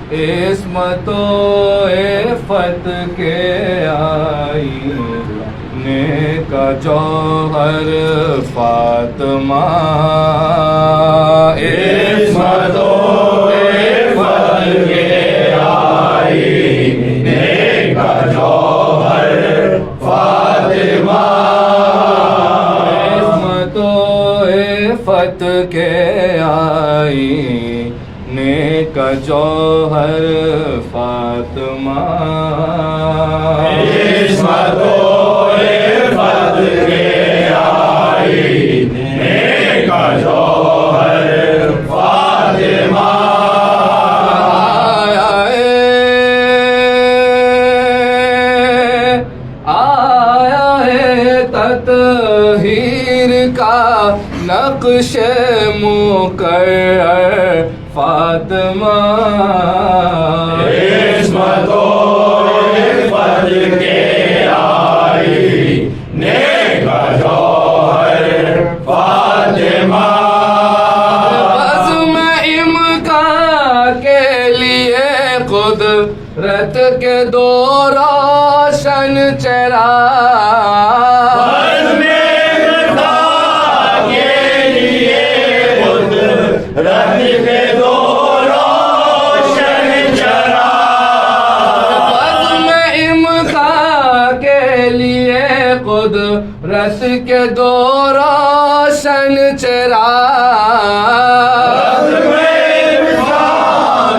इस्मतो इफ़त के आईने का जौहर फातिमा। इस्मतो इफ़त के आईने का जौहर फातिमा। इस्मतो इफ़त के आईने का जौहर फातिमा। इस्मतो इफ़त के आईने का जौहर फातिमा। आया है तत्हीर का नक्श मुकर्रर फातिमा। इस्मतो इफ़त के आईने का जौहर फातिमा। बज़्म इम्कान के लिए कुदरत के दो रोशन चिराग। रत के दो रोशन चिराग। बज़्म इम्कान के लिए कुदरत के दो रोशन चिराग।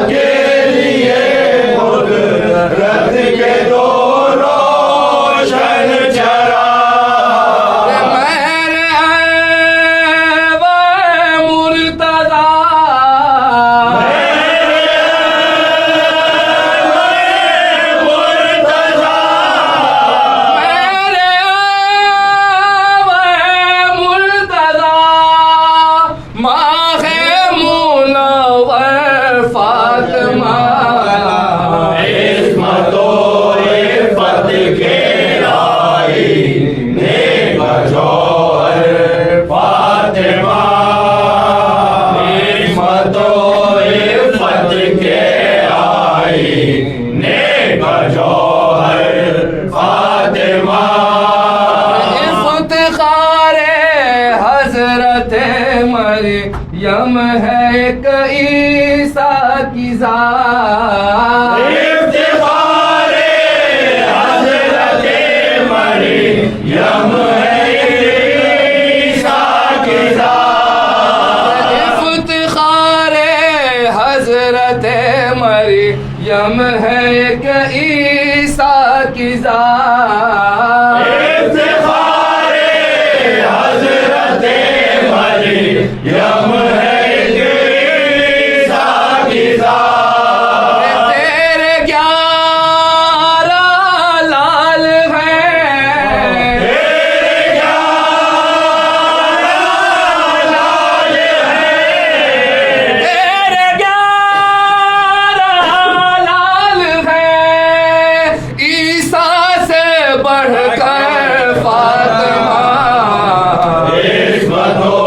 के लिए कुदरत के दो रोशन चिराग। मेरे वो मुर्तज़ा इस्मतो इफ़त के आईने का जौहर फातिमा। इस्मतो इफ़त के आईने का जौहर फातिमा। इफ्तिखारे हज़रत मरियम है एक ईसा की ज़ात। इफ्तिखारे हज़रत मरियम है ईसा की ज़ात। इफ्तिखारे हज़रत मरियम है एक ईसा की ज़ात। इफ्तिखारे हज़रत मरियम है ईसा की ज़ात। तेरे 11 लाल हैं। तेरे 11 लाल हैं। तेरे 11 लाल हैं। ईसा से बढ़कर फातिमा। इस्मतो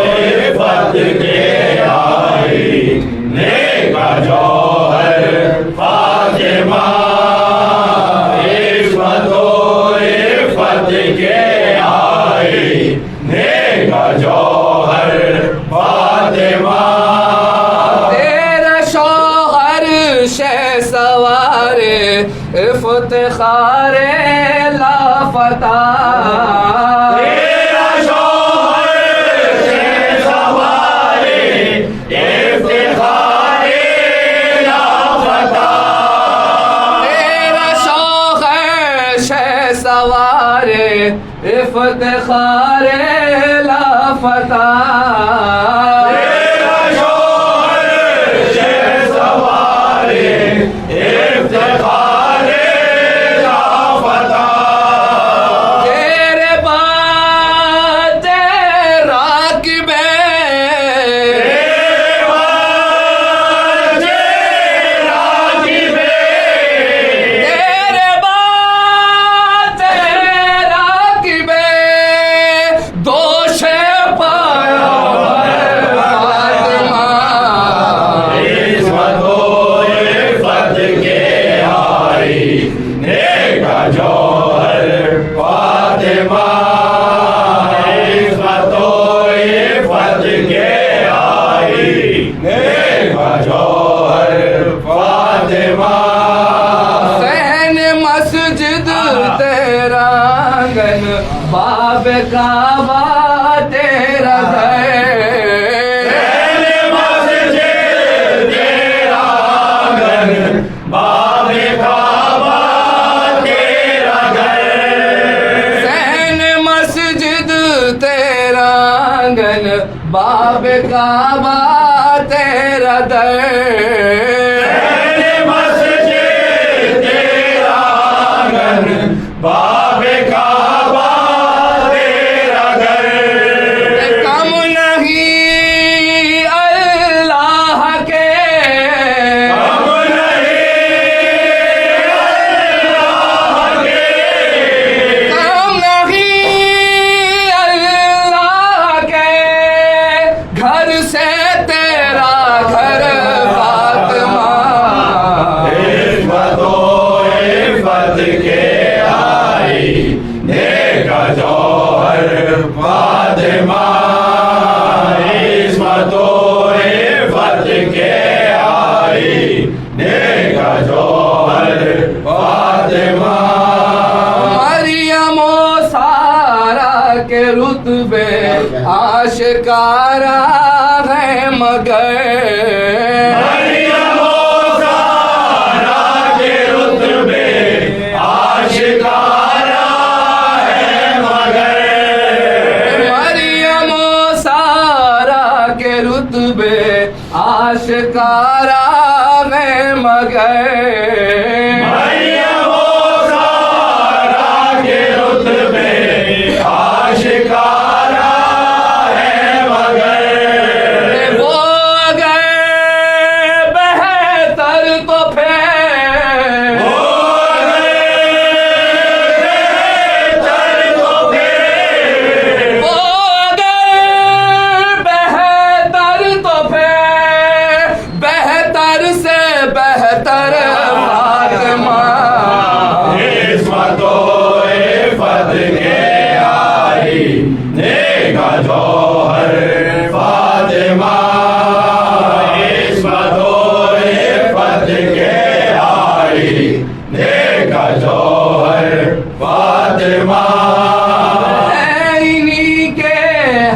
इफ़त के आईने का जौहर फातिमा। इस्मतो इफ़त के आईने का जौहर फातिमा। तेरा शौहर शहसवारे इफ्तिखारे लाफता। तेरा शौहर शहसवारे इफ्तिखारे लाफता। तेरा शौहर शहसवारे इफ्तिखारे लाफता। तेरा शौहर शहसवारे इफ्तिखारे लाफता। तेरे बाद राकिबे तेरे बाजे रागिबे। तेरे बाद राकिबे दोष पाया है। फातिमा हुसैन मस्जिद तेरा आंगन बाब काबा तेरा घर मस्जिद तेरा आंगन बाबे काबा तेरा घर हुसैन मस्जिद तेरा आंगन बाब काबा तेरा दर मस्जिद तेरा आंगन बाबे काबा तेरा घर कम नहीं अल्लाह के हम नहीं कम नहीं अल्लाह के घर से तेरा घर फातिमा इस्मतो इफ़त के आई नेका जौहर फातिमा इस्मतो इफ़त के आई नेका जौहर फातिमा मरियम सारा के रुतबे आशिकारा है मगर मरियम सारा के रुतबे आशिकारा है मगर मरियम सारा के रुतबे आशिकारा है मगर मरियम सारा के रुतबे आशिकारा है मगर वो अगर बेहतर तो फिर हो गए तो फिर वो अगर बेहतर तो फिर बेहतर से बेहतर फातिमा इस्मतो इफ़त के आई नेका जौहर फातिमा इस्मतो इफ़त के आई नेका जौहर फातिमा इन्हीं के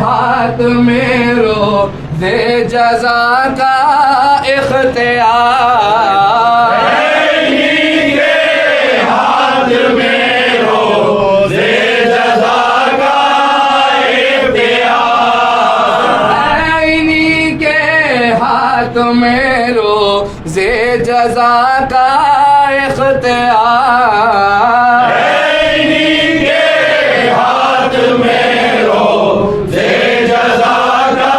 हाथ में रोज़े जज़ा का इख्तियार इन्हीं के हाथ में रोज़े जज़ा का इख्तियार इन्हीं के हाथ में रोज़े जज़ा का इख्तियार इन्हीं के हाथ में रोज़े जज़ा का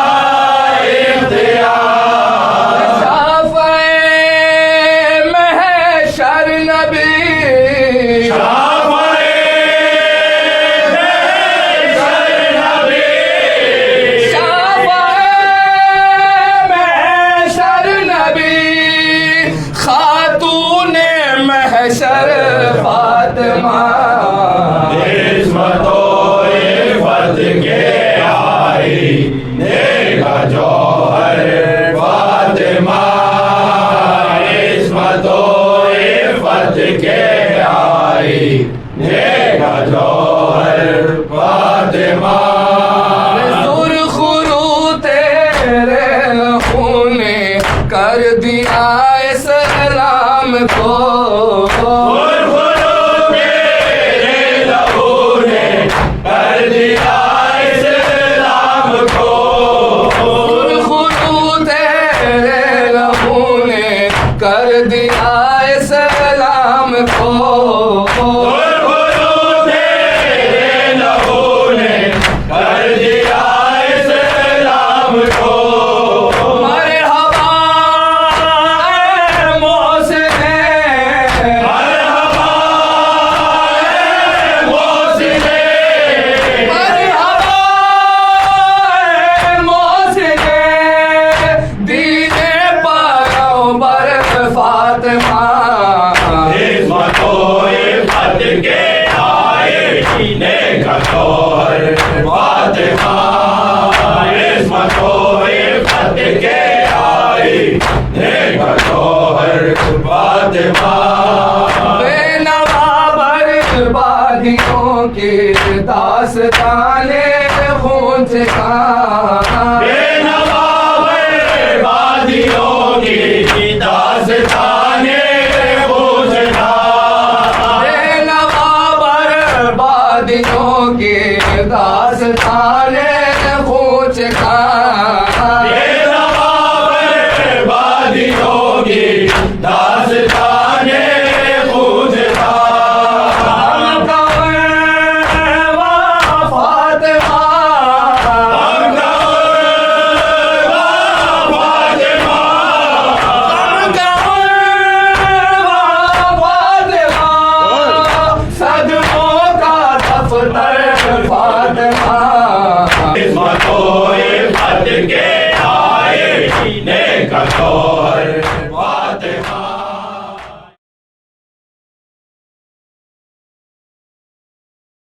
इख्तियार शाफ़े महशर नबी शाफ़े महशर नबी शाफ़े महशर नबी खातूने महशर फातिमा इस्मतो इफ़त के आई नेका जौहर फातिमा इस्मतो इफ़त के आई नेका जौहर फातिमा सुरखरू तेरे लहू ने कर दिया इस्लाम को तेरे लहू ने कर दिया इस्लाम को सुरखरू तेरे लहू ने कर दिया इस्लाम को तेरे लहू ने कर दिया इस्लाम को मरहबा ऐ मोहसिने मरहबा मोहसिने मरहबा ऐ मोहसिने दीने पैगंबर फातिमा इस्मतो इफ़त के आए नेका जौहर फातिमा इस्मतो इफ़त के आई नेका जौहर कौर फातिमा बेनवा बर्बादियों के दास्ताने गूंज का बेनवा बर्बादियों की दास्ताने गूंजना बेनवा बर्बादियों के दास्ताने गूंज का बेनवा बर्बादियों की दास्ताने गूंजना फातिमा